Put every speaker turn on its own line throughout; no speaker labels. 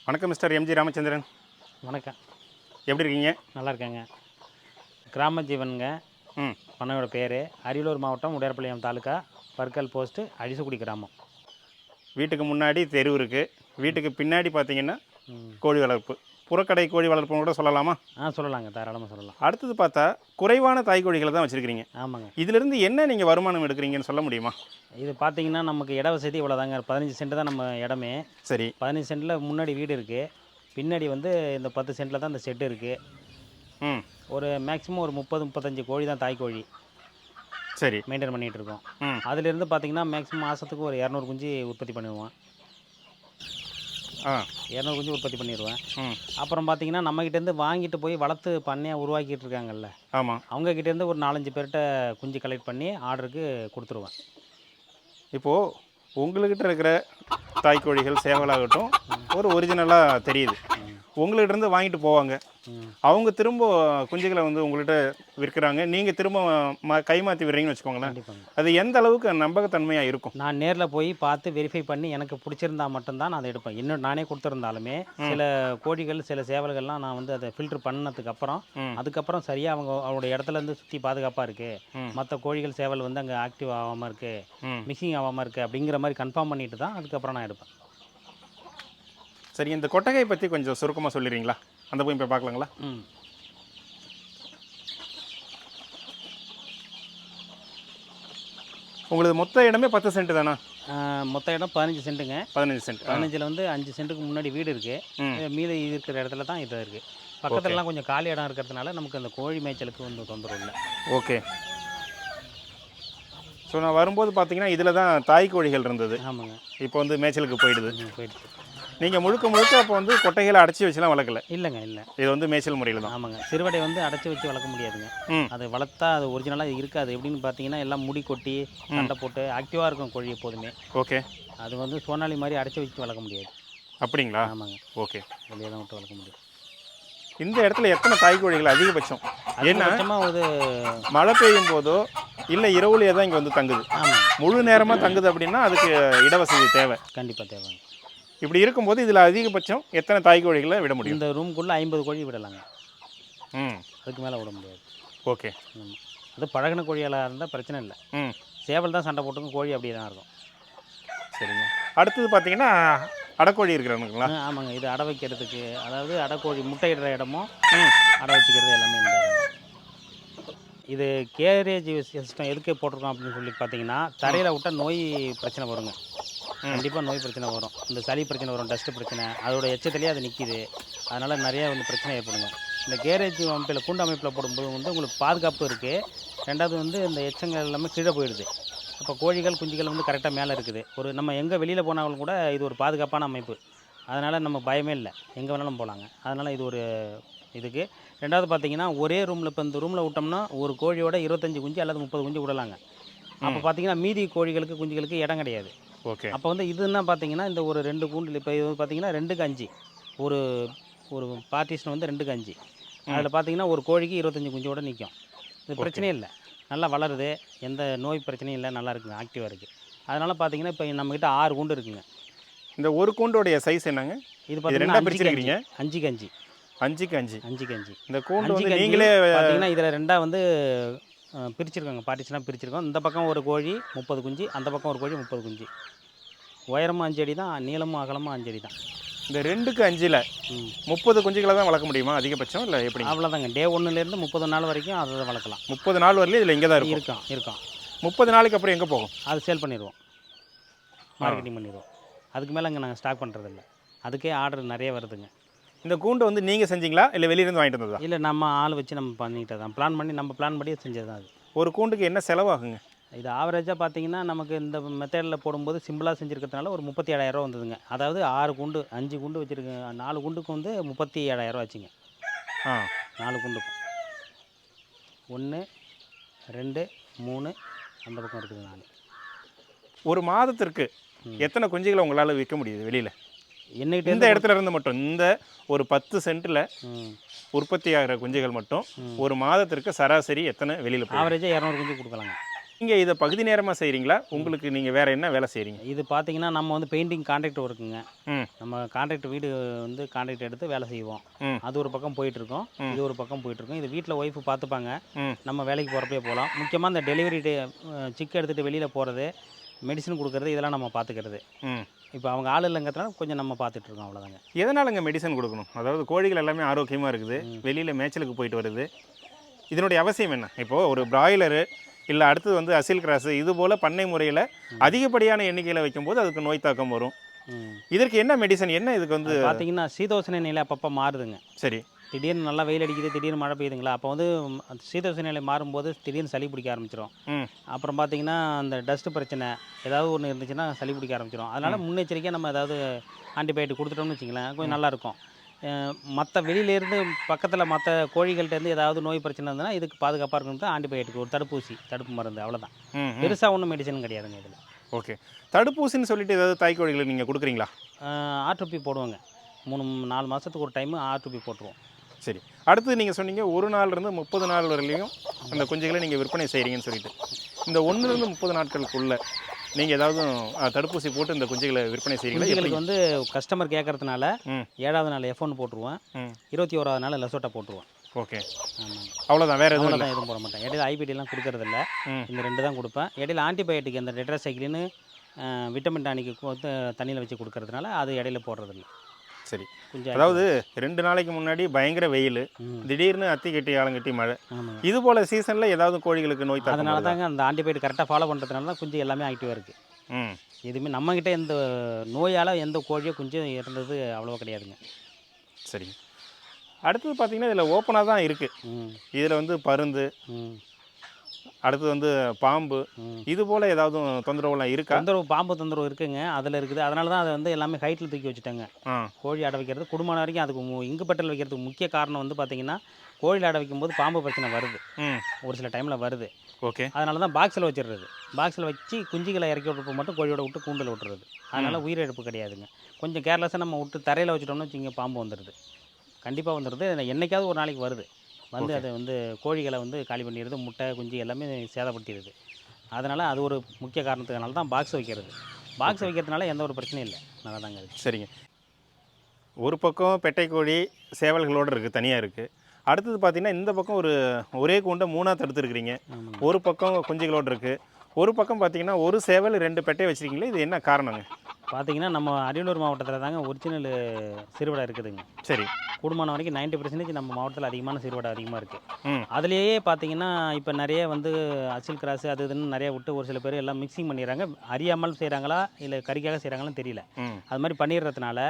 வணக்கம் mister MG Ramachandran.
வணக்கம்.
எப்படி இருக்கீங்க?
நல்லா இருக்கேங்க. கிராம ஜீவனுங்க. பண்ணையோட பேர் அரியலூர் மாவட்டம் உடையார்பாளையம் தாலுக்கா பர்க்கல் போஸ்ட்டு அடிசுக்குடி கிராமம்.
வீட்டுக்கு முன்னாடி தெரு இருக்குது, வீட்டுக்கு பின்னாடி பார்த்தீங்கன்னா கோழி வளர்ப்பு, புறக்கடை கோழி வளர்ப்புன்னு கூட சொல்லலாமா?
சொல்லலாங்க, தாராளமாக சொல்லலாம்.
அடுத்தது பார்த்தா குறைவான தாய்க்கோழிகளை தான் வச்சுருக்கிறீங்க.
ஆமாங்க.
இதிலிருந்து என்ன நீங்கள் வருமானம் எடுக்கிறீங்கன்னு சொல்ல முடியுமா?
இது பார்த்தீங்கன்னா நமக்கு இட வசதி இவ்வளோதாங்க. 15 சென்ட் தான் நம்ம இடமே.
சரி.
15 சென்ட்டில் முன்னாடி வீடு இருக்குது, பின்னாடி வந்து இந்த 10 சென்ட்டில் தான் இந்த செட்டு இருக்குது. ஒரு மேக்ஸிமம் ஒரு 30-35 கோழி தான் தாய்க்கோழி.
சரி.
மெயின்டைன் பண்ணிகிட்டு இருக்கோம். அதிலிருந்து பார்த்தீங்கன்னா மேக்ஸிமம் மாதத்துக்கு ஒரு 200 குஞ்சு உற்பத்தி பண்ணிடுவோம். 200 குஞ்சு உற்பத்தி பண்ணிடுவேன். அப்புறம் பார்த்தீங்கன்னா நம்மக்கிட்டேருந்து வாங்கிட்டு போய் வளர்த்து பண்ணையாக உருவாக்கிட்டு இருக்காங்கல்ல,
ஆமாம்,
அவங்கக்கிட்டேருந்து ஒரு 4-5 பேர்கிட்ட குஞ்சு கலெக்ட் பண்ணி ஆர்டருக்கு கொடுத்துருவேன்.
இப்போது உங்கள்கிட்ட இருக்கிற தாய்க்கோழிகள் சேவலாகட்டும் ஒரு ஒரிஜினலாக தெரியுது. உங்கள்கிட்ட இருந்து வாங்கிட்டு போவாங்க, அவங்க திரும்ப குஞ்சுகளை வந்து உங்கள்கிட்ட விற்கிறாங்க, நீங்கள் திரும்ப கைமாற்றி விடுறீங்கன்னு வச்சுக்கோங்களேன். அது எந்த அளவுக்கு நம்பகத்தன்மையாக இருக்கும்? நான்
நேரில் போய் பார்த்து வெரிஃபை பண்ணி எனக்கு பிடிச்சிருந்தா மட்டும்தான் நான் அதை எடுப்பேன். இன்னும் நானே கொடுத்துருந்தாலுமே சில கோழிகள் சில சேவல்கள்லாம் நான் வந்து அதை ஃபில்ட்ரு பண்ணதுக்கப்புறம் அதுக்கப்புறம் சரியாக அவங்களோட இடத்துலேருந்து சுற்றி பாதுகாப்பாக இருக்குது, மற்ற கோழிகள் சேவல் வந்து அங்கே ஆக்டிவ் ஆகாமல் இருக்குது, மிக்சிங் ஆகாமல் இருக்குது அப்படிங்கிற மாதிரி கன்ஃபார்ம் பண்ணிட்டு தான் அதுக்கப்புறம் நான் எடுப்பேன்.
சரி, இந்த கொட்டகையை பற்றி கொஞ்சம் சுருக்கமாக சொல்லிடுறீங்களா? அந்த போய் இப்போ பார்க்கலாங்களா? உங்களுக்கு மொத்த இடமே 10 சென்ட் தானா?
மொத்த இடம் 15 சென்ட்டுங்க.
15 சென்ட்.
15ல் வந்து 5 சென்ட்டுக்கு முன்னாடி வீடு இருக்குது, மீதி இருக்கிற இடத்துல தான் இது இருக்குது. பக்கத்துலலாம் கொஞ்சம் காலி இடம் இருக்கிறதுனால நமக்கு அந்த கோழி மேய்ச்சலுக்கு வந்து தொந்தரவு இல்லை.
ஓகே. ஸோ நான் வரும்போது பார்த்தீங்கன்னா இதில் தான் தாய்க்கோழிகள் இருந்தது.
ஆமாங்க.
இப்போ வந்து மேய்ச்சலுக்கு போயிடுது.
போயிடுச்சு.
நீங்கள் முழுக்க அப்போ வந்து கொட்டைகளை அடைச்சி வச்சுலாம் வளர்க்கல?
இல்லைங்க, இல்லை.
இது வந்து மேய்ச்சல் முறையில் தான்.
ஆமாங்க. சிறுவடை வந்து அடைச்சி வச்சு வளர்க்க முடியாதுங்க. அது வளர்த்தா அது ஒரிஜினலாக இருக்காது. எப்படின்னு பார்த்தீங்கன்னா எல்லாம் முடி கொட்டி சண்டை போட்டு ஆக்டிவாக இருக்கும் கோழி எப்போதுமே.
ஓகே.
அது வந்து சோனாலி மாதிரி அடைச்சி வச்சு வளர்க்க முடியாது.
அப்படிங்களா?
ஆமாங்க.
ஓகே.
வெளியே தான் விட்டு வளர்க்க முடியும்.
இந்த இடத்துல எத்தனை தாய்க்கோழிகள் அதிகபட்சம்?
ஏன்னா ஒரு
மழை பெய்யும் போதோ இல்லை இரவுலேயே தான் இங்கே வந்து தங்குது. முழு நேரமாக தங்குது அப்படின்னா அதுக்கு இடவசதி தேவை.
கண்டிப்பாக தேவைங்க.
இப்படி இருக்கும்போது இதில் அதிகபட்சம் எத்தனை தாய்க்கோழிகளை விட முடியும்?
இந்த ரூம்குள்ளே 50 கோழி விடலாங்க. அதுக்கு மேலே விட முடியாது.
ஓகே.
அது பழகின கோழியாக இருந்தால் பிரச்சனை இல்லை. சேவல் தான் சண்டை போட்டுங்க, கோழி அப்படியே தான் இருக்கும். சரிங்க.
அடுத்தது பார்த்தீங்கன்னா அடைக்கோழி இருக்கிறானுங்களா?
ஆமாங்க. இது அடை வைக்கிறதுக்கு, அதாவது அடைக்கோழி முட்டையிடுற இடமும் அடை வச்சுக்கிறது எல்லாமே இந்த இடம். இது கேரேஜ் சிஸ்டம் எதுக்கு போட்டிருக்கோம் அப்படின்னு சொல்லி பார்த்தீங்கன்னா, தரையில் விட்டால் நோய் பிரச்சனை வருங்க. கண்டிப்பாக நோய் பிரச்சனை வரும். இந்த சளி பிரச்சனை வரும், டஸ்ட்டு பிரச்சனை, அதோட எச்சத்துலேயே அது நிற்கிது. அதனால் நிறையா வந்து பிரச்சனை ஏற்படுங்க. இந்த கேரேஜ் அமைப்பில் கூண்டு அமைப்பில் போடும்போது வந்து உங்களுக்கு பாதுகாப்பு இருக்குது. ரெண்டாவது வந்து இந்த எச்சங்கள் எல்லாமே கீழே போயிடுது. அப்போ கோழிகள் குஞ்சுகள் வந்து கரெக்டாக மேலே இருக்குது. ஒரு நம்ம எங்கே வெளியில் போனாலும் கூட இது ஒரு பாதுகாப்பான அமைப்பு. அதனால் நம்ம பயமே இல்லை, எங்கே வேணாலும் போகலாங்க. அதனால் இது ஒரு இதுக்கு. ரெண்டாவது பார்த்தீங்கன்னா ஒரே ரூமில் இப்போ இந்த ரூமில் விட்டோம்னா ஒரு கோழியோட 25 குஞ்சு அல்லது 30 குஞ்சு விடலாங்க. அப்போ பார்த்தீங்கன்னா மீதி கோழிகளுக்கு குஞ்சுகளுக்கு இடம் கிடையாது.
ஓகே.
அப்போ வந்து இதுன்னா பார்த்தீங்கன்னா இந்த ஒரு 2 கூண்டில் இப்போ இது பார்த்தீங்கன்னா 2க்கு 5 ஒரு ஒரு பார்ட்டிஷன் வந்து 2க்கு 5. அதில் பார்த்தீங்கன்னா ஒரு கோழிக்கு 25 குஞ்சோடு நிற்கும். இது பிரச்சனையே இல்லை, நல்லா வளருது, எந்த நோய் பிரச்சனையும் இல்லை, நல்லா இருக்குங்க, ஆக்டிவாக இருக்குது. அதனால் பார்த்தீங்கன்னா இப்போ நம்மக்கிட்ட 6 கூண்டு இருக்குங்க.
இந்த ஒரு கூண்டோடைய சைஸ் என்னங்க?
இது பார்த்தீங்கன்னா 5க்கு 5.
5க்கு 5. இந்த கூண்டு
வந்து
நீங்களே
பார்த்தீங்கன்னா இதில் 2 வந்து பிரிச்சிருக்காங்க, பார்ட்டிஷனாக பிரிச்சிருக்கோம். இந்த பக்கம் ஒரு கோழி 30 குஞ்சு, அந்த பக்கம் ஒரு கோழி 30 குஞ்சு. உயரமும் 5 அடி தான், நீளமும் அகலமும் 5 அடி தான்.
இந்த 2க்கு 5ல் 30 குஞ்சுகளை தான் வளர்க்க முடியுமா அதிகபட்சம், இல்லை எப்படி?
அவ்வளோதாங்க. டே 1லேருந்து 30 நாள் வரைக்கும் அதை தான் வளர்க்கலாம்.
30 நாள் வரலையும் இதில் இங்கே தான்
இருக்கும்.
30 நாளைக்கு அப்புறம் எங்கே போகும்?
அது சேல் பண்ணிடுவோம், மார்க்கெட்டிங் பண்ணிடுவோம். அதுக்கு மேலே இங்கே நாங்கள் ஸ்டாக் பண்ணுறதில்ல, அதுக்கே ஆர்டர் நிறைய வருதுங்க.
இந்த கூண்டை வந்து நீங்கள் செஞ்சீங்களா இல்லை வெளியிலேருந்து வாங்கிட்டு வந்ததா?
இல்லை, நம்ம ஆள் வச்சு நம்ம பண்ணிக்கிட்டு தான், பிளான் பண்ணி செஞ்சது தான். அது
ஒரு கூண்டுக்கு என்ன செலவாகுங்க?
இது ஆவரேஜாக பார்த்தீங்கன்னா நமக்கு இந்த மெத்தடில் போடும்போது சிம்பிளாக செஞ்சுருக்கிறதுனால ஒரு 37,000 வந்ததுங்க. அதாவது 6 கூண்டு 5 கூண்டு வச்சுருக்கேன், 4 கூண்டுக்கு வந்து 37,000 ஆச்சுங்க. 4 கூண்டுக்கும் 1 2 3 அந்த பக்கம் இருக்குது 4.
ஒரு மாதத்திற்கு எத்தனை குஞ்சுகளை உங்களால் விற்க முடியுது வெளியில்?
என்னகிட்ட
இந்த இடத்துல இருந்து மட்டும் இந்த ஒரு 10 சென்ட்டில் உற்பத்தி ஆகிற குஞ்சுகள் மட்டும் ஒரு மாதத்திற்கு சராசரி எத்தனை வெளியில்?
ஆவரேஜாக 200 குஞ்சு கொடுக்கலாங்க.
நீங்கள் இதை பகுதி நேரமாக செய்கிறீங்களா? உங்களுக்கு நீங்கள் வேறு என்ன வேலை செய்கிறீங்க?
இது பார்த்தீங்கன்னா நம்ம வந்து பெயிண்டிங் கான்ட்ராக்ட் ஒர்க்குங்க.
ம்
நம்ம கான்ட்ராக்ட் வீடு வந்து கான்ட்ராக்ட் எடுத்து வேலை செய்வோம்.
ம்
அது ஒரு பக்கம் போயிட்டுருக்கோம். இது ஒரு பக்கம் போயிட்டுருக்கும். இது வீட்டில் ஒய்ஃபு பார்த்துப்பாங்க.
ம்
நம்ம வேலைக்கு போகிறப்பயே போகலாம். முக்கியமாக இந்த டெலிவரி சிக்கு எடுத்துகிட்டு வெளியில் போகிறது, மெடிசன் கொடுக்குறது இதெல்லாம் நம்ம பார்த்துக்கிறது.
ம்
இப்போ அவங்க ஆள் இல்லைங்கிறதுனால கொஞ்சம் நம்ம பார்த்துட்ருக்கோம் அவ்வளோதாங்க.
எதனாலங்க மெடிசன் கொடுக்கணும்? அதாவது கோழிகள் எல்லாமே ஆரோக்கியமாக இருக்குது, வெளியில் மேய்ச்சலுக்கு போயிட்டு வருது. இதனுடைய அவசியம் என்ன? இப்போது ஒரு பிராய்லரு இல்லை அடுத்தது வந்து அசில் கிராஸு இது போல் பண்ணை முறையில் அதிகப்படியான எண்ணிக்கையில் வைக்கும்போது அதுக்கு நோய் தாக்கம் வரும். இதற்கு என்ன மெடிசன், என்ன இதுக்கு வந்து
பார்த்தீங்கன்னா சீதோஷண நிலை அப்பப்போ மாறுதுங்க.
சரி.
திடீர்னு நல்லா வெயில் அடிக்குது, திடீர்னு மழை பெய்யுதுங்களா, அப்போ வந்து அந்த சீதோஷண நிலை மாறும்போது திடீர்னு சளி பிடிக்க ஆரம்பிச்சிடும்.
ம்
அப்புறம் பார்த்தீங்கன்னா அந்த டஸ்ட்டு பிரச்சனை ஏதாவது ஒன்று இருந்துச்சுன்னா சளி பிடிக்க ஆரம்பிச்சிடும். அதனால் முன்னெச்சரிக்கையாக நம்ம ஏதாவது ஆன்டிபயோட்டிக் கொடுத்துட்டோம்னு வச்சுங்களேன், கொஞ்சம் நல்லாயிருக்கும். மற்ற வெளியிலேருந்து பக்கத்தில் மற்ற கோழிகள்கிட்டேருந்து ஏதாவது நோய் பிரச்சனை இருந்ததுன்னா இதுக்கு பாதுகாப்பாக இருக்கணும் ஆன்டிபயோட்டிக், ஒரு தடுப்பு மருந்து, அவ்வளோதான்.
ம்
பெருசாக ஒன்றும் மெடிசன் கிடையாதுங்க இதில்.
ஓகே. தடுப்பூசின்னு சொல்லிட்டு ஏதாவது தாய்க்கோழிகளுக்கு நீங்கள் கொடுக்குறீங்களா?
ஆர்டிபி போடுவோங்க. 3-4 மாதத்துக்கு ஒரு டைமு ஆர்டிபி போட்டுருவோம்.
சரி. அடுத்து நீங்கள் சொன்னீங்க 1 நாள்லேருந்து 30 நாள் வரையிலையும் அந்த குஞ்சுகளை நீங்கள் விற்பனை செய்கிறீங்கன்னு சொல்லிட்டு. இந்த 1லேருந்து 30 நாட்களுக்குள்ள நீங்கள் ஏதாவது தடுப்பூசி போட்டு இந்த குஞ்சுகளை விற்பனை செய்கிறீங்களா?
குஞ்சுகளுக்கு வந்து கஸ்டமர் கேட்கறதுனால
ம்
7வது நாள் F1 போட்டுருவேன்,
ம்
21வது நாள் லெசோட்டா போட்டுருவேன்.
ஓகே.
ஆமாங்க.
அவ்வளோதான், வேறு எதுவும் இல்லை.
அவ்வளோதான், எதுவும் போட மாட்டேன். இடையில ஐபிடிலாம் கொடுக்கறதில்ல.
ம்
இந்த 2 தான் கொடுப்பேன். இடையில ஆன்டிபயோட்டிக் அந்த டெட்ராசைக்ளின்னு விட்டமின் டானிக்கு வந்து தண்ணியில் வச்சு கொடுக்கறதுனால அது இடையில போடுறதில்ல.
சரி.
கொஞ்சம்
அதாவது 2 நாளைக்கு முன்னாடி பயங்கர வெயில்,
ம்
திடீர்னு அத்தி கட்டி ஆலங்கட்டி மழை,
ஆமாங்க.
இது போல் சீசனில் ஏதாவது கோழிகளுக்கு நோய் தாக்கம்
அதனால
வருதா?
தாங்க அந்த ஆன்டிபயோட்டிக் கரெக்டாக ஃபாலோ பண்ணுறதுனால தான் குஞ்சு எல்லாமே ஆக்டிவாக இருக்குது.
ம்
எதுவுமே நம்மக்கிட்ட எந்த நோயால் எந்த கோழியோ குஞ்சும் இறந்தது அவ்வளோவா கிடையாதுங்க.
சரிங்க. அடுத்தது பார்த்தீங்கன்னா இதில் ஓப்பனாக தான் இருக்குது.
ம்
இதில் வந்து பருந்து,
ம்
அடுத்தது வந்து பாம்பு,
ம்
இது போல் ஏதாவது தொந்தரவுலாம் இருக்கா?
பாம்பு தொந்தரவு இருக்குங்க. அதில் இருக்குது. அதனால தான் அதை வந்து எல்லாமே ஹைட்டில் தூக்கி வச்சுட்டாங்க.
ஆ
கோழி அடை வைக்கிறது குடும்பம் வரைக்கும் அதுக்கு இங்குபெட்டல் வைக்கிறதுக்கு முக்கிய காரணம் வந்து பார்த்தீங்கன்னா, கோழி அடை வைக்கும்போது பாம்பு பிரச்சனை வருது.
ம்
ஒரு சில டைமில் வருது.
ஓகே.
அதனால தான் பாக்ஸில் வச்சிடுறது. பாக்ஸில் வச்சு குஞ்சுகளை இறக்கி விட்றப்போ மட்டும் கோழியோட விட்டு கூண்டில் விட்டுறது. அதனால் உயிரிழப்பு கிடையாதுங்க. கொஞ்சம் கேர்லெஸ்ஸாக நம்ம விட்டு தரையில் வச்சுட்டோம்னு வச்சுங்க பாம்பு வந்துடுது. கண்டிப்பாக வந்துடுது. என்னைக்காவது ஒரு நாளைக்கு வருது. வந்து அது வந்து கோழிகளை வந்து காலி பண்ணிடுது. முட்டை, குஞ்சு எல்லாமே சேதப்படுத்திடுது. அதனால் அது ஒரு முக்கிய காரணத்துனால தான் பாக்ஸ் வைக்கிறது. பாக்ஸ் வைக்கிறதுனால எந்த ஒரு பிரச்சனையும் இல்லை. நல்லா தாங்க இருக்குது.
சரிங்க. ஒரு பக்கம் பெட்டை கோழி சேவல்களோடு இருக்குது, தனியாக இருக்குது. அடுத்தது பார்த்தீங்கன்னா இந்த பக்கம் ஒரே கூண்டை 3ஆக தடுத்துருக்கிறீங்க.
ஆமாங்க.
ஒரு பக்கம் குஞ்சுகளோடு இருக்குது, ஒரு பக்கம் பார்த்தீங்கன்னா ஒரு சேவல் 2 பெட்டை வச்சுருக்கீங்களே, இது என்ன காரணங்க?
பார்த்தீங்கன்னா நம்ம அரியலூர் மாவட்டத்தில் தாங்க ஒரிஜினல் சிறுவடை இருக்குதுங்க.
சரி.
கூடுமான வரைக்கும் 90% நம்ம மாவட்டத்தில் அதிகமான சிறுவடை அதிகமாக இருக்குது.
ம்
அதுலேயே பார்த்தீங்கன்னா இப்போ நிறைய வந்து அசில் கிராஸ் அது இதுன்னு நிறைய விட்டு ஒரு சில பேர் எல்லாம் மிக்சிங் பண்ணிடுறாங்க. அறியாமல் செய்கிறாங்களா இல்லை கறிக்காக செய்கிறாங்களான்னு தெரியல.
ம்
அது மாதிரி பண்ணிடுறதுனால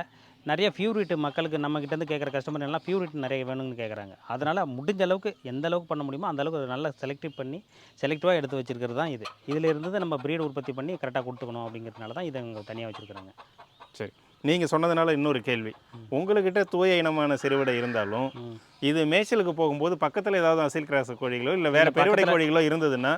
நிறைய பியூரிட் மக்களுக்கு நம்மக்கிட்டேருந்து கேட்குற கஸ்டமர் எல்லாம் பியூரிட் நிறைய வேணும்னு கேட்குறாங்க. அதனால் முடிஞ்ச அளவுக்கு எந்த அளவுக்கு பண்ண முடியுமோ அந்த அளவுக்கு நல்லா செலக்டிவாக எடுத்து வச்சிருக்கிறது தான் இது. இதில் இருந்து நம்ம ப்ரீட் உற்பத்தி பண்ணி கரெக்டாக கொடுத்துக்கணும் அப்படிங்கிறதுனால தான் இதை இங்கே தனியாக வச்சுருக்குறாங்க.
சரி. நீங்கள் சொன்னதுனால இன்னொரு கேள்வி. உங்கள்கிட்ட தூய இனமான சிறுவிடை இருந்தாலும்
ம்
இது மேய்ச்சலுக்கு போகும்போது பக்கத்தில் ஏதாவது அசில் கிராஸ் கோழிகளோ இல்லை வேறு பெருவிடை கோழிகளோ இருந்ததுன்னா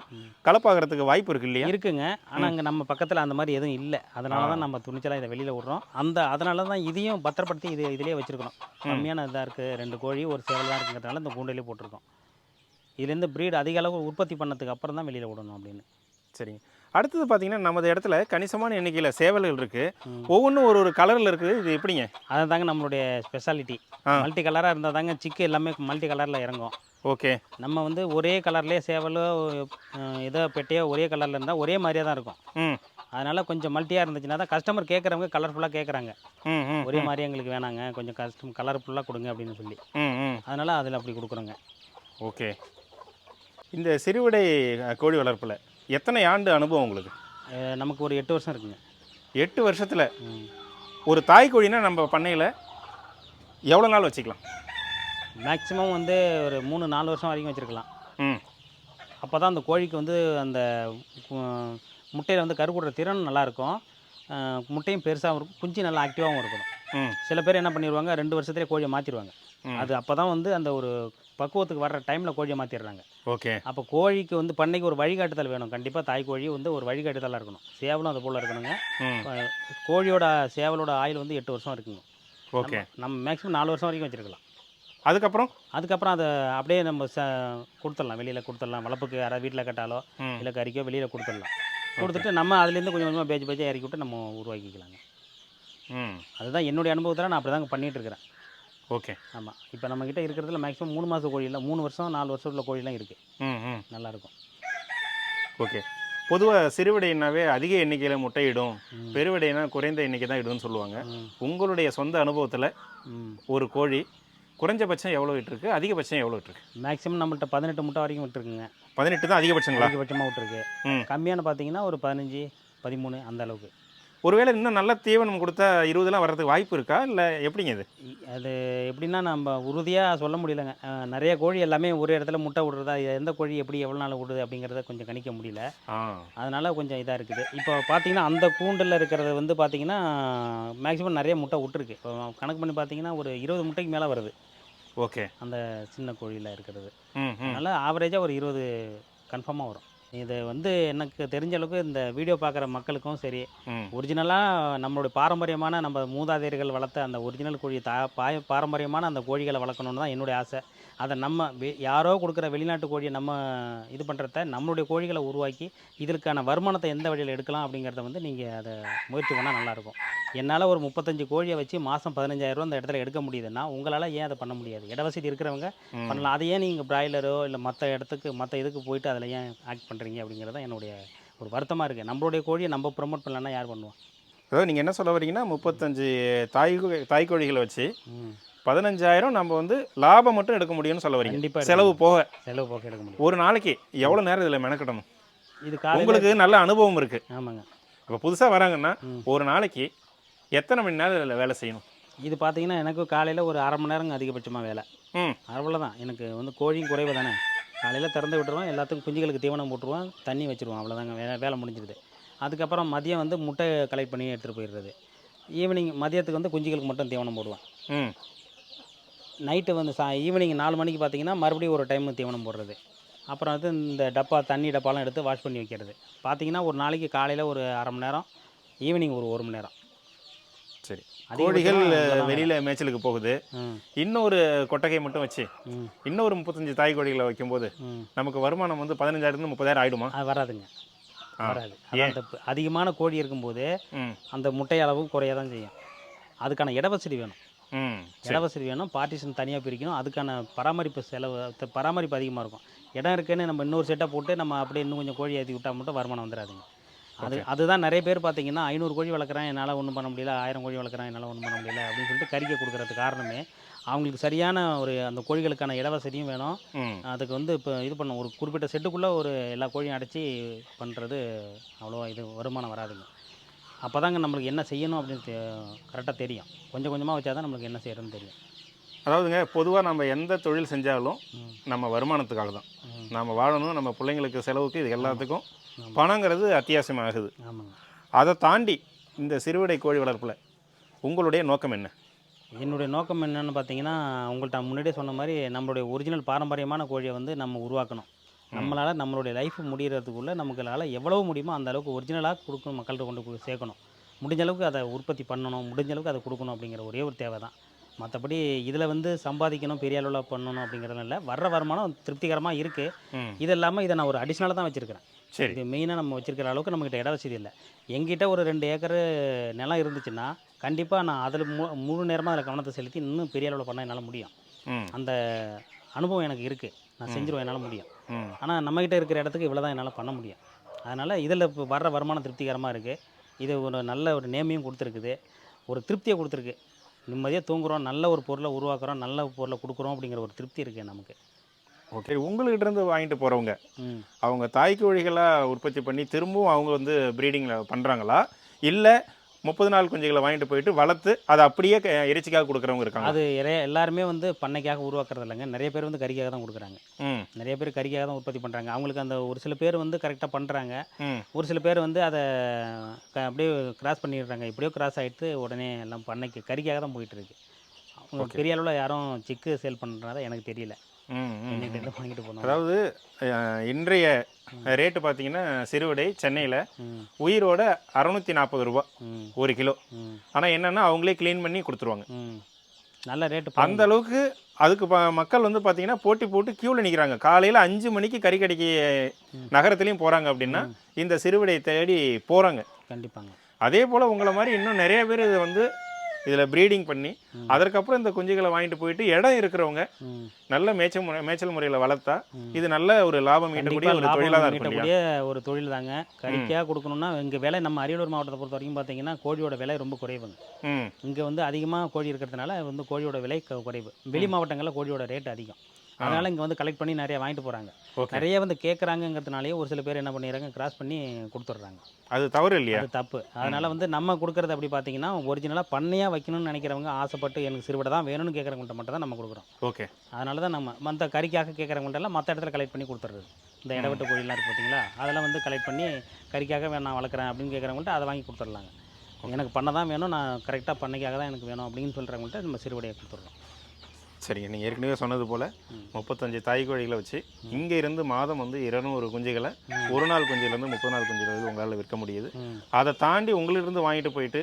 கலப்பாகிறதுக்கு வாய்ப்பு இருக்கு இல்லையா?
இருக்குங்க. ஆனால் அங்கே நம்ம பக்கத்தில் அந்த மாதிரி எதுவும் இல்லை. அதனால தான் நம்ம துணிச்சலாக இதை வெளியில் விட்றோம். அதனால தான் இதையும் பத்திரப்படுத்தி இதிலே வச்சுருக்கணும். கம்மியான இதாக இருக்குது, 2 கோழி ஒரு சேவல் தான் இருக்குங்கிறதுனால இந்த கூண்டிலே போட்டிருக்கோம். இதுலேருந்து ப்ரீட் அதிக அளவு உற்பத்தி பண்ணதுக்கு அப்புறம் தான் வெளியில் விடணும் அப்படின்னு.
சரிங்க. அடுத்தது பார்த்தீங்கன்னா நமது இடத்துல கணிசமான எண்ணிக்கையில் சேவல்கள் இருக்குது. ஒவ்வொன்றும் ஒரு கலரில் இருக்குது. இது எப்படிங்க?
அதை தாங்க நம்மளுடைய ஸ்பெஷாலிட்டி. மல்டி கலராக இருந்தால் தாங்க சிக்கு எல்லாமே மல்டி கலரில் இறங்கும்.
ஓகே.
நம்ம வந்து ஒரே கலர்லேயே சேவலோ ஏதோ பெட்டையோ ஒரே கலரில் இருந்தால் ஒரே மாதிரியே தான் இருக்கும்.
ம்
அதனால் கொஞ்சம் மல்ட்டியாக இருந்துச்சுன்னா தான் கஸ்டமர் கேட்குறவங்க கலர்ஃபுல்லாக கேட்குறாங்க.
ம் ம்
ஒரே மாதிரி எங்களுக்கு வேணாங்க, கொஞ்சம் கலர்ஃபுல்லாக கொடுங்க அப்படின்னு சொல்லி.
ம் ம்
அதனால் அதில் அப்படி கொடுக்குறோங்க.
ஓகே. இந்த சிறுவிடை கோழி வளர்ப்பில் எத்தனை ஆண்டு அனுபவம் உங்களுக்கு?
நமக்கு ஒரு 8 வருஷம் இருக்குங்க.
8 வருஷத்தில்
ம்.
ஒரு தாய் கோழினா நம்ம பண்ணையில் எவ்வளோ நாள் வச்சுக்கலாம்?
மேக்ஸிமம் வந்து ஒரு 3-4 வருஷம் வரைக்கும் வச்சுருக்கலாம்.
ம்
அப்போ தான் அந்த கோழிக்கு வந்து அந்த முட்டையில் வந்து கருக்கூடுற திறன் நல்லாயிருக்கும். முட்டையும் பெருசாகவும் இருக்கும், குஞ்சு நல்லா ஆக்டிவாகவும் இருக்கணும்.
ம்
சில பேர் என்ன பண்ணிடுவாங்க 2 வருஷத்துலேயே கோழியை மாற்றிடுவாங்க. அது அப்போ தான் வந்து அந்த ஒரு பக்குவத்துக்கு வர்ற டைமில் கோழியை மாற்றிடுறாங்க.
ஓகே.
அப்போ கோழிக்கு வந்து பண்ணைக்கு ஒரு வழிகாட்டுதல் வேணும். கண்டிப்பாக தாய் கோழி வந்து ஒரு வழிகாட்டுதலாக இருக்கணும். சேவலும் அது போல் இருக்கணுங்க.
ம்
சேவலோட ஆயுள் வந்து 8 வருஷம் இருக்குங்க.
ஓகே.
நம்ம மேக்ஸிமம் 4 வருஷம் வரைக்கும் வச்சுருக்கலாம்.
அதுக்கப்புறம்
அதுக்கப்புறம் அதை அப்படியே நம்ம கொடுத்துடலாம், வெளியில் கொடுத்துடலாம். வளர்ப்புக்கு யாராவது வீட்டில் கட்டாலோ இல்லை கறிக்கோ வெளியில் கொடுத்துடலாம். கொடுத்துட்டு நம்ம அதுலேருந்து கொஞ்சம் கொஞ்சமாக பேஜ் பேஜாக இறக்கி விட்டு நம்ம உருவாக்கிக்கலாங்க. அதுதான் என்னுடைய அனுபவத்தில் நான் அப்படி தாங்க பண்ணிகிட்டு இருக்கிறேன்.
ஓகே.
ஆமாம். இப்போ நம்மக்கிட்ட இருக்கிறதுல மேக்ஸிமம் 3 மாத கோழி இல்லை, 3 வருஷம் 4 வருஷம் உள்ள கோழிலாம் இருக்குது. நல்லாயிருக்கும்.
ஓகே. பொதுவாக சிறுவிடைனாவே அதிக எண்ணிக்கையில் முட்டையிடும், பெருவிடைனா குறைந்த எண்ணிக்கை தான் இடுன்னு சொல்லுவாங்க. உங்களுடைய சொந்த அனுபவத்தில் ஒரு கோழி குறைஞ்சபட்சம் எவ்வளோ விட்டுருக்கு, அதிகபட்சம் எவ்வளோ விட்டுருக்கு?
மேக்ஸிமம் நம்மள்ட்ட 18 முட்டை வரைக்கும் விட்டுருக்குங்க.
18 தான் அதிகபட்சங்களா?
அதிகபட்சமாக விட்டுருக்கு. கம்மியான பார்த்தீங்கன்னா ஒரு 15 13 அந்த அளவுக்கு.
ஒருவேளை இன்னும் நல்ல தீவனம் கொடுத்தா 20லாம் வர்றதுக்கு வாய்ப்பு இருக்கா, இல்லை எப்படிங்க இது?
அது எப்படின்னா நம்ம உறுதியாக சொல்ல முடியலங்க. நிறைய கோழி எல்லாமே ஒரு இடத்துல முட்டை விடுறதா, எந்த கோழி எப்படி எவ்வளோ நாள் விடுது அப்படிங்கிறத கொஞ்சம் கணிக்க முடியல. அதனால் கொஞ்சம் இதாக இருக்குது. இப்போ பார்த்தீங்கன்னா அந்த கூண்டில் இருக்கிறது வந்து பார்த்தீங்கன்னா மேக்ஸிமம் நிறைய முட்டை விட்டுருக்கு. இப்போ கணக்கு பண்ணி பார்த்தீங்கன்னா ஒரு 20 முட்டைக்கு மேலே வருது.
ஓகே.
அந்த சின்ன கோழியில் இருக்கிறது. அதனால் ஆவரேஜாக ஒரு 20 கன்ஃபார்மாக வரும். இது வந்து எனக்கு தெரிஞ்ச அளவுக்கு இந்த வீடியோ பார்க்குற மக்களுக்கும் சரி, ஒரிஜினலாக நம்மளுடைய பாரம்பரியமான நம்ம மூதாதையர்கள் வளர்த்த அந்த ஒரிஜினல் கோழி பாரம்பரியமான அந்த கோழிகளை வளர்க்கணுன்னு தான் என்னுடைய ஆசை. அதை நம்ம யாரோ கொடுக்குற வெளிநாட்டு கோழியை நம்ம இது பண்ணுறத நம்மளுடைய கோழிகளை உருவாக்கி இதற்கான வருமானத்தை எந்த வழியில் எடுக்கலாம் அப்படிங்கிறத வந்து நீங்கள் அதை முயற்சி பண்ணால் நல்லாயிருக்கும். என்னால் ஒரு 35 கோழியை வச்சு மாதம் 15,000 அந்த இடத்துல எடுக்க முடியுதுன்னா உங்களால் ஏன் அதை பண்ண முடியாது? இட வசதி இருக்கிறவங்க பண்ணலாம். அதை ஏன் நீங்கள் பிராய்லரோ இல்லை மற்ற இதுக்கு போயிட்டு அதில் ஏன் ஆக்ட் பண்ணுறீங்க அப்படிங்கிறது தான் என்னுடைய ஒரு வருத்தமாக இருக்குது. நம்மளுடைய கோழியை நம்ம ப்ரொமோட் பண்ணலன்னா யார் பண்ணுவோம்?
அதாவது நீங்கள் என்ன சொல்ல வரீங்கன்னா 35 தாய்க்கோழிகளை வச்சு 15,000 நம்ம வந்து லாபம் மட்டும் எடுக்க முடியும்னு சொல்ல வரீங்க.
கண்டிப்பாக
செலவு போக
எடுக்க முடியும்.
ஒரு நாளைக்கு எவ்வளோ நேரம் இதில் மெனக்கிடணும்?
இது
உங்களுக்கு நல்ல அனுபவம் இருக்குது.
ஆமாங்க.
இப்போ புதுசாக வராங்கன்னா ஒரு நாளைக்கு எத்தனை மணி நேரம் இதில் வேலை செய்யணும்?
இது பார்த்தீங்கன்னா எனக்கு காலையில் ஒரு அரை மணி நேரங்க அதிகபட்சமாக வேலை. அவ்வளோதான். எனக்கு வந்து கோழியும் குறைவு தானே. காலையில் திறந்து விட்டுருவோம், எல்லாத்துக்கும் குஞ்சுகளுக்கு தீவனம் போட்டுருவோம், தண்ணி வச்சுருவோம், அவ்வளோதாங்க. வேலை முடிஞ்சிடுது. அதுக்கப்புறம் மதியம் வந்து முட்டை கலெக்ட் பண்ணி எடுத்துகிட்டு போயிடுறது. ஈவினிங் மதியத்துக்கு வந்து குஞ்சுகளுக்கு மட்டும் தீவனம் போடுவேன். நைட்டு வந்து ஈவினிங் 4 மணிக்கு பார்த்தீங்கன்னா மறுபடியும் ஒரு டைம் தீவனம் போடுறது. அப்புறம் வந்து இந்த தண்ணி டப்பாலாம் எடுத்து வாஷ் பண்ணி வைக்கிறது. பார்த்தீங்கன்னா ஒரு நாளைக்கு காலையில் ஒரு அரை மணி நேரம், ஈவினிங் ஒரு 1 மணி நேரம். சரி. கோழிகள்
வெளியில் மேய்ச்சலுக்கு போகுது. இன்னொரு கொட்டகை மட்டும் வச்சு இன்னொரு 35 தாய் கோழிகளை வைக்கும்போது நமக்கு வருமானம் வந்து 15,000 30,000 ஆகிடுமா?
அது வராதுங்க, வராது. அதிகமான கோழி இருக்கும்போது அந்த முட்டை அளவும் குறைய தான் செய்யும். அதுக்கான இடவசதி வேணும். இடவசதி வேணும், பார்ட்டிஷன் தனியாக பிரிக்கணும். அதுக்கான பராமரிப்பு அதிகமாக இருக்கும். இடம் இருக்குன்னு நம்ம இன்னொரு செட்டை போட்டு நம்ம அப்படியே இன்னும் கொஞ்சம் கோழி ஏற்றி விட்டால் மட்டும் வருமானம் வந்துடாதுங்க. அதுதான் நிறைய பேர் பார்த்தீங்கன்னா 500 கோழி வளர்க்குறேன் என்னால் ஒன்றும் பண்ண முடியல, 1000 கோழி வளர்க்குறேன் என்னால் ஒன்றும் பண்ண முடியல அப்படின்னு சொல்லிட்டு கறிக்க கொடுக்குறதுக்கு காரணமே அவங்களுக்கு சரியான ஒரு அந்த கோழிகளுக்கான இடவசதியும் வேணும். அதுக்கு வந்து இப்போ இது பண்ண ஒரு குறிப்பிட்ட செட்டுக்குள்ளே ஒரு எல்லா கோழியும் அடைச்சி பண்ணுறது அவ்வளோவா இது வருமானம் வராதுங்க. அப்போ தாங்க நம்மளுக்கு என்ன செய்யணும் அப்படின்னு கரெக்டாக தெரியும். கொஞ்சம் கொஞ்சமாக வச்சா தான் நம்மளுக்கு என்ன செய்யறதுன்னு தெரியும்.
அதாவதுங்க பொதுவாக நம்ம எந்த தொழில் செஞ்சாலும் நம்ம வருமானத்துக்காக தான். நம்ம வாழணும், நம்ம பிள்ளைங்களுக்கு செலவுக்கு இது எல்லாத்துக்கும் பணங்கிறது அத்தியாவசியமாகுது.
ஆமாங்க.
அதை தாண்டி இந்த சிறுவிடை கோழி வளர்ப்பில் உங்களுடைய நோக்கம் என்ன?
என்னுடைய நோக்கம் என்னென்னு பார்த்தீங்கன்னா, உங்கள்கிட்ட முன்னாடியே சொன்ன மாதிரி நம்மளுடைய ஒரிஜினல் பாரம்பரியமான கோழியை வந்து நம்ம உருவாக்கணும். நம்மளால் நம்மளுடைய லைஃப் முடிகிறதுக்குள்ளே நமக்களால் எவ்வளவு முடியுமோ அந்த அளவுக்கு ஒரிஜினலாக கொடுக்கணும், மக்கள்கிட்ட கொண்டு சேர்க்கணும். முடிஞ்ச அளவுக்கு அதை உற்பத்தி பண்ணணும், முடிஞ்ச அளவுக்கு அதை கொடுக்கணும் அப்படிங்கிற ஒரே ஒரு தேவை தான். மற்றபடி இதில் வந்து சம்பாதிக்கணும், பெரிய அளவில் பண்ணணும் அப்படிங்கிறதுலாம் இல்லை. வர்ற வருமானம் திருப்திகரமாக இருக்குது. இது இல்லாமல் இதை நான் ஒரு அடிஷ்னலாக தான் வச்சுருக்கிறேன்.
சரி.
இது மெயினாக நம்ம வச்சுருக்கிற அளவுக்கு நம்மகிட்ட இட வசதி இல்லை. எங்கிட்ட ஒரு 2 ஏக்கர் நிலம் இருந்துச்சுன்னா கண்டிப்பாக நான் அதில் முழு நேரமாக அதில் கவனத்தை செலுத்தி இன்னும் பெரிய அளவில் பண்ண என்னால் முடியும். அந்த அனுபவம் எனக்கு இருக்குது. நான் செஞ்சுருவேன், என்னால் முடியும். ஆனால் நம்மகிட்ட இருக்கிற இடத்துக்கு இவ்வளோ தான் என்னால் பண்ண முடியும். அதனால் இதில் இப்போ வர்ற வருமானம் திருப்திகரமாக இருக்குது. இது ஒரு நல்ல ஒரு நேமையும் கொடுத்துருக்குது, ஒரு திருப்தியை கொடுத்துருக்கு. நிம்மதியாக தூங்குகிறோம், நல்ல ஒரு பொருளை உருவாக்குறோம், நல்ல பொருளை கொடுக்குறோம் அப்படிங்கிற ஒரு திருப்தி இருக்குது நமக்கு.
ஓகே. உங்கள்கிட்ட இருந்து வாங்கிட்டு போகிறவங்க அவங்க தாய்க்கோழிகளாக உற்பத்தி பண்ணி திரும்பவும் அவங்க வந்து ப்ரீடிங்கில் பண்ணுறாங்களா, இல்லை 30 நாள் குஞ்சுகளை வாங்கிட்டு போயிட்டு வளர்த்து அதை அப்படியே இறைச்சிக்காக கொடுக்குறவங்க இருக்காங்க?
அது எல்லாருமே வந்து பண்ணைக்காக உருவாக்குறது இல்லைங்க. நிறைய பேர் வந்து கறிக்காக தான் கொடுக்குறாங்க. நிறைய பேர் கறிக்காக தான் உற்பத்தி பண்ணுறாங்க. அவங்களுக்கு அந்த ஒரு சில பேர் வந்து கரெக்டாக பண்ணுறாங்க, ஒரு சில பேர் வந்து அதை அப்படியே கிராஸ் பண்ணிடுறாங்க. எப்படியோ கிராஸ் ஆகிட்டு உடனே எல்லாம் பண்ணைக்கு கறிக்காக தான் போயிட்டுருக்கு. அவங்க பெரிய அளவில் யாரும் சிக்கு சேல் பண்ணுறதா எனக்கு தெரியல. வாங்கிட்டு போனோம்.
அதாவது இன்றைய ரேட்டு பார்த்தீங்கன்னா சிறுவிடை சென்னையில் உயிரோட 640 ரூபா 1 கிலோ. ஆனால் என்னென்னா அவங்களே க்ளீன் பண்ணி கொடுத்துருவாங்க.
நல்ல ரேட்டு
அந்த அளவுக்கு அதுக்கு மக்கள் வந்து பார்த்தீங்கன்னா போட்டி போட்டு க்யூவில் நிற்கிறாங்க. காலையில் 5 மணிக்கு கறிக்கடைக்கு நகரத்துலேயும் போகிறாங்க அப்படின்னா இந்த சிறுவிடையை தேடி போகிறாங்க.
கண்டிப்பாங்க.
அதே போல் உங்களை மாதிரி இன்னும் நிறைய பேர் இது வந்து இதில் ப்ரீடிங் பண்ணி அதற்கப்புறம் இந்த குஞ்சுகளை வாங்கிட்டு போயிட்டு இடம் இருக்கிறவங்க நல்ல மேய்ச்சல் முறையில் வளர்த்தா இது நல்ல ஒரு லாபம் ஈட்டக்கூடிய ஒரு தொழிலாக தான்
ஈட்டக்கூடிய ஒரு தொழில் தாங்க. கறிக்காக கொடுக்கணும்னா இங்கே விலை நம்ம அரியலூர் மாவட்டத்தை பொறுத்த வரைக்கும் பார்த்தீங்கன்னா கோழியோட விலை ரொம்ப குறைவுங்க. இங்கே வந்து அதிகமாக கோழி இருக்கிறதுனால வந்து கோழியோட விலை குறைவு. வெளி மாவட்டங்களில் கோழியோட ரேட் அதிகம். அதனால் இங்கே வந்து கலெக்ட் பண்ணி நிறைய வாங்கிட்டு போகிறாங்க. நிறைய வந்து கேட்குறாங்கிறதுனாலே ஒரு சில பேர் என்ன பண்ணிடுறாங்க, கிராஸ் பண்ணி கொடுத்துட்றாங்க.
அது தவறு இல்லையா?
அது தப்பு. அதனால் வந்து நம்ம கொடுக்குறது அப்படி பார்த்தீங்கன்னா ஒரிஜினலாக பண்ணையாக வைக்கணும்னு நினைக்கிறவங்க, ஆசைப்பட்டு எனக்கு சிறுவிடை தான் வேணும்னு கேட்குறவங்கள்ட்ட மட்டும் தான் நம்ம கொடுக்குறோம்.
ஓகே.
அதனால தான் நம்ம மற்ற கறிக்காக கேட்குறவங்கள்ட்டெல்லாம் மற்ற இடத்துல கலெக்ட் பண்ணி கொடுத்துட்றது. இந்த இடவெட்டு கோழிலாம் இருக்குது பார்த்தீங்களா, அதெல்லாம் வந்து கலெக்ட் பண்ணி கறிக்காக நான் வளர்க்குறேன் அப்படின்னு கேட்குறவங்கள்ட்ட அதை வாங்கி கொடுத்துட்லாங்க. எனக்கு பண்ண தான் வேணும், நான் கரெக்டாக பண்ணைக்காக தான் எனக்கு வேணும் அப்படின்னு சொல்கிறவங்கள்ட்ட நம்ம சிறுவிடையை கொடுத்துட்றோம்.
சரிங்க. நீங்கள் ஏற்கனவே சொன்னது போல் 35 தாய் கோழிகளை வச்சு இங்கே இருந்து மாதம் வந்து 200 குஞ்சுகளை ஒரு நாள் குஞ்சுலேருந்து 30 நாள் குஞ்சுகள் உங்களால் விற்க முடியுது. அதை தாண்டி உங்களிலிருந்து வாங்கிட்டு போயிட்டு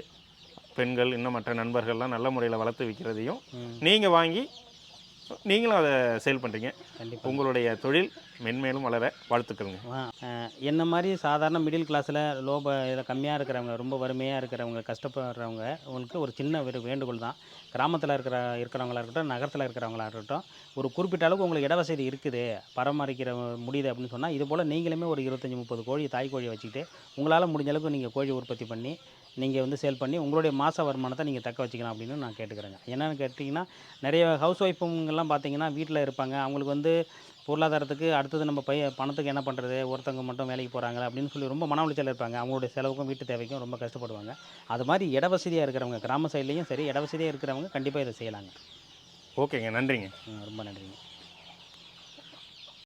பெண்கள் இன்னும் மற்ற நண்பர்கள்லாம் நல்ல முறையில் வளர்த்து விற்கிறதையும் நீங்கள் வாங்கி நீங்களும் அதை சேல் பண்ணுறீங்க. உங்களுடைய தொழில் மென்மேலும் வளர வாழ்த்துக்களுங்க.
என்ன மாதிரி சாதாரண மிடில் கிளாஸில் இதில் கம்மியாக இருக்கிறவங்க, ரொம்ப வறுமையாக இருக்கிறவங்க, கஷ்டப்படுறவங்க உங்களுக்கு ஒரு சின்ன வேண்டுகோள் தான். கிராமத்தில் இருக்கிறவங்களா இருக்கட்டும், நகரத்தில் இருக்கிறவங்களா இருக்கட்டும், ஒரு குறிப்பிட்ட அளவுக்கு உங்களுக்கு இடவசதி இருக்குது, பராமரிக்கிற முடியுது அப்படின்னு சொன்னால் இது போல் நீங்களுமே ஒரு 25-30 கோழி தாய் கோழியை வச்சுக்கிட்டு உங்களால் முடிஞ்ச அளவுக்கு நீங்கள் கோழி உற்பத்தி பண்ணி நீங்கள் வந்து சேல் பண்ணி உங்களுடைய மாத வருமானத்தை நீங்கள் தக்க வச்சுக்கலாம் அப்படின்னு நான் கேட்டுக்கிறேங்க. என்னென்னு கேட்டிங்கன்னா, நிறைய ஹவுஸ் ஒய்ஃபுங்கெல்லாம் பார்த்தீங்கன்னா வீட்டில் இருப்பாங்க. அவங்களுக்கு வந்து பொருளாதாரத்துக்கு அடுத்தது நம்ம பணத்துக்கு என்ன பண்ணுறது, ஒருத்தவங்க மட்டும் வேலைக்கு போகிறாங்க அப்படின்னு சொல்லி ரொம்ப மன உளைச்சல் இருப்பாங்க. அவங்களுடைய செலவுக்கும் வீட்டு தேவைக்கும் ரொம்ப கஷ்டப்படுவாங்க. அது மாதிரி இடவசதியாக இருக்கிறவங்க, கிராம சைட்லேயும் சரி, இடவசதியாக இருக்கிறவங்க கண்டிப்பாக இதை செய்யலாங்க.
ஓகேங்க, நன்றிங்க.
ரொம்ப நன்றிங்க.